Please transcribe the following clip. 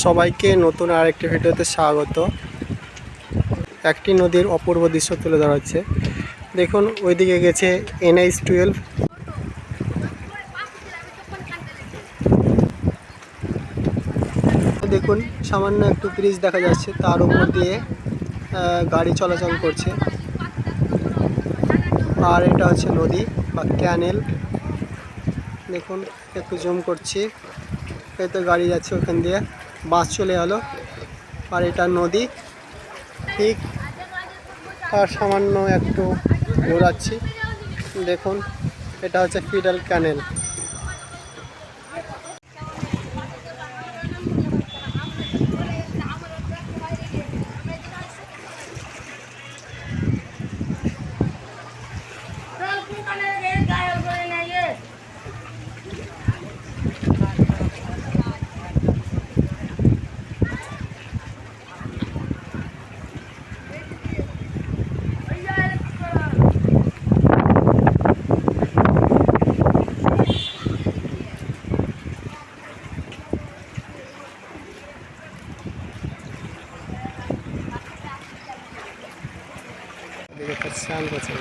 সবাইকে নতুন আরেকটি ভিডিওতে স্বাগত। একটি নদীর অপূর্ব দৃশ্য তুলে ধরা হচ্ছে। দেখুন ওইদিকে গেছে NH-12। দেখুন সামান্য একটু ব্রিজ দেখা যাচ্ছে, তার উপর দিয়ে গাড়ি চলাচল করছে। আর এটা হচ্ছে নদী বা ক্যানেল। দেখুন একটু জুম করছি, এই তো গাড়ি যাচ্ছে ওখান দিয়ে, বাস চলে গেলো। আর এটা নদী, ঠিক আর সামান্য একটু ঘোরাচ্ছি। দেখুন এটা হচ্ছে ফিডাল ক্যানেল। দেখে স্নান করছে।